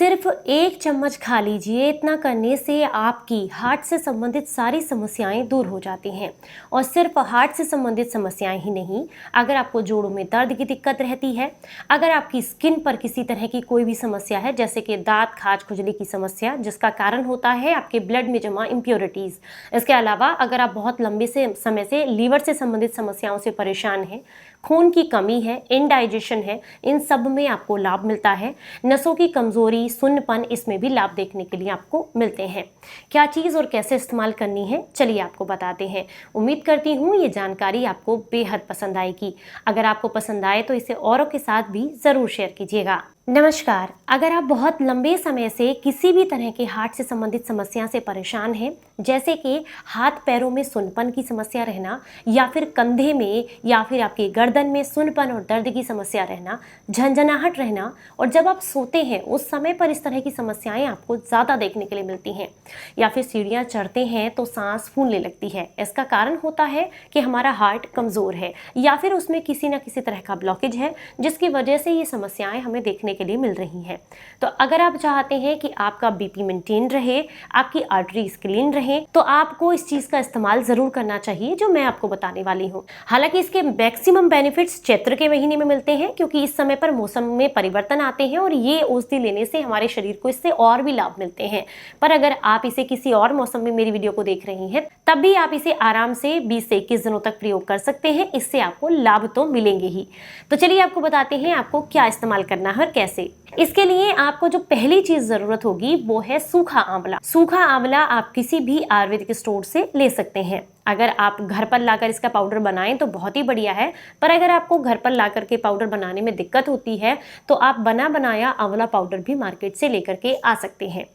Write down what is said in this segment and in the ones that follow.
सिर्फ 1 चम्मच खा लीजिए। इतना करने से आपकी हार्ट से संबंधित सारी समस्याएं दूर हो जाती हैं। और सिर्फ हार्ट से संबंधित समस्याएं ही नहीं, अगर आपको जोड़ों में दर्द की दिक्कत रहती है, अगर आपकी स्किन पर किसी तरह की कोई भी समस्या है, जैसे कि दांत खाज खुजली की समस्या, जिसका कारण होता है आपके ब्लड में जमा इम्प्योरिटीज़। इसके अलावा अगर आप बहुत लंबे से समय से लीवर से संबंधित समस्याओं से परेशान हैं, खून की कमी है, इनडाइजेशन है, इन सब में आपको लाभ मिलता है। नसों की कमजोरी, सुन्नपन, इसमें भी लाभ देखने के लिए आपको मिलते हैं। क्या चीज़ और कैसे इस्तेमाल करनी है, चलिए आपको बताते हैं। उम्मीद करती हूँ ये जानकारी आपको बेहद पसंद आएगी। अगर आपको पसंद आए तो इसे औरों के साथ भी ज़रूर शेयर कीजिएगा। नमस्कार। अगर आप बहुत लंबे समय से किसी भी तरह के हार्ट से संबंधित समस्या से परेशान हैं, जैसे कि हाथ पैरों में सुन्नपन की समस्या रहना, या फिर कंधे में या फिर आपकी गर्दन में सुन्नपन और दर्द की समस्या रहना, झंझनाहट रहना, और जब आप सोते हैं उस समय पर इस तरह की समस्याएं आपको ज़्यादा देखने के लिए मिलती हैं, या फिर सीढ़ियाँ चढ़ते हैं तो सांस फूलने लगती है, इसका कारण होता है कि हमारा हार्ट कमज़ोर है या फिर उसमें किसी न किसी तरह का ब्लॉकेज है, जिसकी वजह से ये समस्याएं हमें देखने के लिए मिल रही हैं। तो अगर आप चाहते हैं कि आपका बीपी मेंटेन रहे, आपकी आर्टरीज क्लीन रहे, तो आपको इस चीज का इस्तेमाल जरूर करना चाहिए जो मैं आपको बताने वाली हूँ। हालांकि इसके मैक्सिमम बेनिफिट्स चैत्र के महीने में मिलते हैं, क्योंकि इस समय पर मौसम में परिवर्तन आते हैं और ये औषधि लेने से हमारे शरीर को इससे और भी लाभ मिलते हैं। पर अगर आप इसे किसी और मौसम में मेरी वीडियो को देख रही हैं, तब भी आप इसे आराम से 20 से 21 दिनों तक प्रयोग कर सकते हैं। इससे आपको लाभ तो मिलेंगे ही। तो चलिए आपको बताते हैं आपको क्या इस्तेमाल करना है और कैसे। इसके लिए आपको जो पहली चीज जरूरत होगी वो है सूखा आंवला। सूखा आंवला आप किसी भी आयुर्वेदिक स्टोर से ले सकते हैं। अगर आप घर पर लाकर इसका पाउडर बनाएं तो बहुत ही बढ़िया है, पर अगर आपको घर पर लाकर के पाउडर बनाने में दिक्कत होती है तो आप बना बनाया आंवला पाउडर भी मार्केट से लेकर के आ सकते हैं।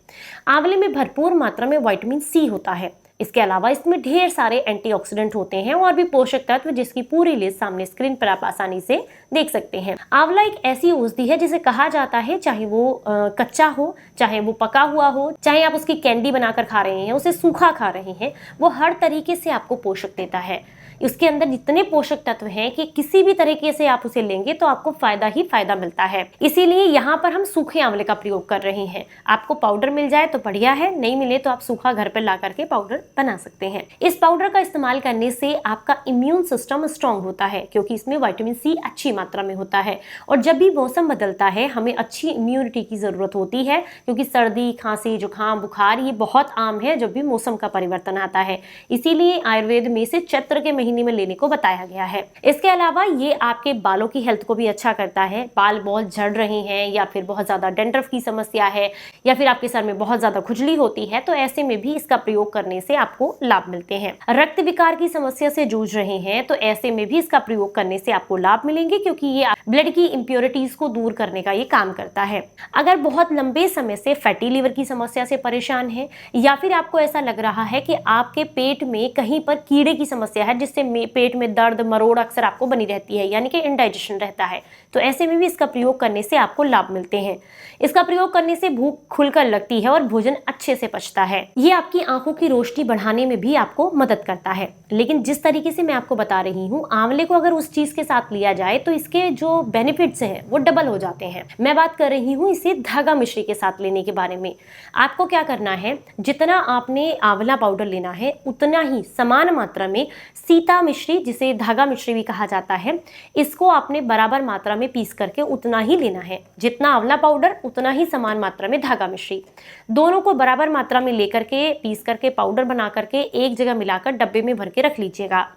आंवले में भरपूर मात्रा में विटामिन सी होता है। इसके अलावा इसमें ढेर सारे एंटीऑक्सीडेंट होते हैं और भी पोषक तत्व, जिसकी पूरी लिस्ट सामने स्क्रीन पर आप आसानी से देख सकते हैं। आंवला एक ऐसी औषधि है जिसे कहा जाता है, चाहे वो कच्चा हो, चाहे वो पका हुआ हो, चाहे आप उसकी कैंडी बनाकर खा रहे हैं, उसे सूखा खा रहे हैं, वो हर तरीके से आपको पोषक देता है। उसके अंदर जितने पोषक तत्व हैं कि किसी भी तरीके से आप उसे लेंगे तो आपको फायदा ही फायदा मिलता है। इसीलिए यहाँ पर हम सूखे आंवले का प्रयोग कर रहे हैं। आपको पाउडर मिल जाए तो बढ़िया है, नहीं मिले तो आप सूखा घर पर ला करके पाउडर बना सकते हैं। इस पाउडर का इस्तेमाल करने से आपका इम्यून सिस्टम स्ट्रांग होता है, क्योंकि इसमें विटामिन सी अच्छी मात्रा में होता है। और जब भी मौसम बदलता है हमें अच्छी इम्यूनिटी की जरूरत होती है, क्योंकि सर्दी, खांसी, जुकाम, बुखार ये बहुत आम है जब भी मौसम का परिवर्तन आता है। इसीलिए आयुर्वेद में से चैत्र के महीने में लेने को बताया गया है। इसके अलावा ये आपके बालों की हेल्थ को भी अच्छा करता है। बाल बहुत झड़ रहे हैं, या फिर बहुत ज्यादा डैंड्रफ की समस्या है, या फिर आपके सर में बहुत ज्यादा खुजली होती है, तो ऐसे में भी इसका प्रयोग करने से आपको लाभ मिलते हैं। रक्त विकार की समस्या से जूझ रहे हैं तो ऐसे में भी इसका प्रयोग करने से आपको लाभ मिलेंगे, क्योंकि ये ब्लड की इंप्योरिटीज को दूर करने का ये काम करता है। अगर बहुत लंबे समय से फैटी लीवर की समस्या से परेशान है, या फिर आपको ऐसा लग रहा है कि आपके पेट में कहीं पर कीड़े की समस्या है, जिससे पेट में दर्द मरोड़ अक्सर आपको बनी रहती है, यानी कि इनडाइजेशन रहता है, तो ऐसे में भी इसका प्रयोग करने से आपको लाभ मिलते हैं। इसका प्रयोग करने से भूख खुलकर लगती है और भोजन अच्छे से पचता है। ये आपकी आंखों की रोशनी बढ़ाने में भी आपको मदद करता है। लेकिन जिस तरीके से मैं आपको बता रही हूँ, आंवले को अगर उस चीज के साथ लिया जाए तो इसके जो बेनिफिट्स हैं वो डबल हो जाते हैं। मैं बात कर रही हूँ इसे धागा मिश्री के साथ लेने के बारे में। आपको क्या करना है, जितना आपने आंवला पाउडर लेना है उतना ही समान मात्रा में सीता मिश्री, जिसे धागा मिश्री भी कहा जाता है, इसको आपने बराबर मात्रा में पीस करके उतना ही लेना है। जितना आंवला पाउडर उतना ही समान मात्रा में धागा मिश्री, दोनों को बराबर मात्रा में लेकर के पीस करके पाउडर बना करके एक जगह मिलाकर डब्बे में भर के रख लीजिएगा।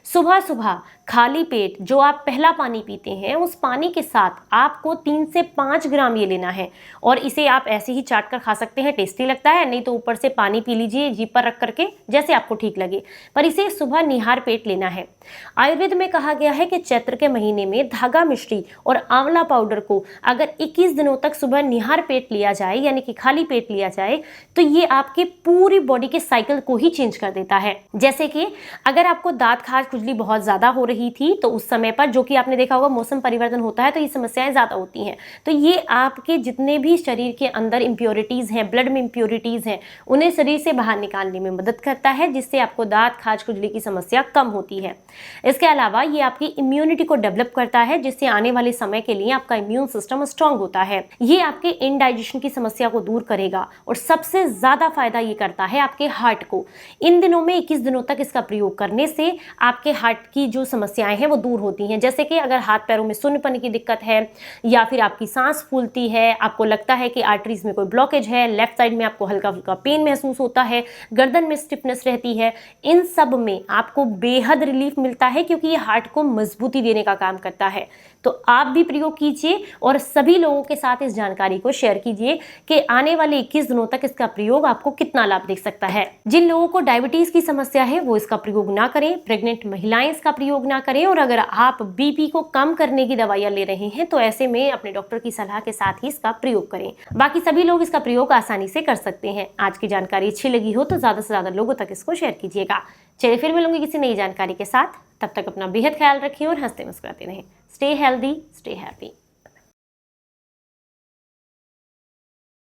सुबह सुबह खाली पेट जो आप पहला पानी पीते हैं, उस पानी के साथ आपको 3 से 5 ग्राम ये लेना है, और इसे आप ऐसे ही चाट कर खा सकते हैं, टेस्टी लगता है। नहीं तो ऊपर से पानी पी लीजिए जीभ पर रख करके, जैसे आपको ठीक लगे, पर इसे सुबह निहार पेट लेना है। आयुर्वेद में कहा गया है कि चैत्र के महीने में धागा मिश्री और आंवला पाउडर को अगर 21 दिनों तक सुबह निहार पेट लिया जाए, यानी कि खाली पेट लिया जाए, तो ये आपके पूरी बॉडी के साइकिल को ही चेंज कर देता है। जैसे कि अगर आपको दांत दांत खाज खुजली बहुत ज़्यादा हो रही थी, तो उस समय पर, जो कि आपने देखा होगा मौसम परिवर्तन होता है तो ये समस्याएं ज़्यादा होती हैं, तो ये आपके जितने भी शरीर के अंदर इम्प्योरिटीज़ हैं, ब्लड में इम्प्योरिटीज़ हैं, उन्हें शरीर से बाहर निकालने में मदद करता है, जिससे आपको दांत खाज खुजली की समस्या कम होती है। इसके अलावा ये आपकी इम्यूनिटी को डेवलप करता है, जिससे आने वाले समय के लिए आपका इम्यून सिस्टम स्ट्रांग होता है। ये आपके इंडाइजेशन की समस्या को दूर करेगा और सबसे ज़्यादा फायदा ये करता है आपके हार्ट को। इन दिनों में 21 दिनों तक इसका प्रयोग करने से आपके हार्ट की जो समस्याएं हैं वो दूर होती हैं। जैसे कि अगर हाथ पैरों में शून्यपन की दिक्कत है, या फिर आपकी सांस फूलती है, आपको लगता है कि आर्टरीज में कोई ब्लॉकेज है, लेफ्ट साइड में आपको हल्का फुल्का पेन महसूस होता है, गर्दन में स्टिफनेस रहती है, इन सब में आपको बेहद रिलीफ मिलता है, क्योंकि ये हार्ट को मजबूती देने का काम करता है। तो आप भी प्रयोग कीजिए और सभी लोगों के साथ इस जानकारी को शेयर कीजिए कि आने वाले 21 दिनों तक इसका प्रयोग आपको कितना लाभ दे सकता है। जिन लोगों को डायबिटीज की समस्या है वो इसका प्रयोग ना करें, प्रेग्नेंट महिलाएं इसका प्रयोग ना करें, और अगर आप बीपी को कम करने की दवाइयां ले रहे हैं तो ऐसे में अपने डॉक्टर की सलाह के साथ ही इसका प्रयोग करें। बाकी सभी लोग इसका प्रयोग आसानी से कर सकते हैं। आज की जानकारी अच्छी लगी हो तो ज्यादा से ज्यादा लोगों तक इसको शेयर कीजिएगा। चलिए फिर मिलूंगी किसी नई जानकारी के साथ, तब तक अपना बेहद ख्याल रखें और हंसते मुस्कुराते रहें। Stay healthy, stay happy.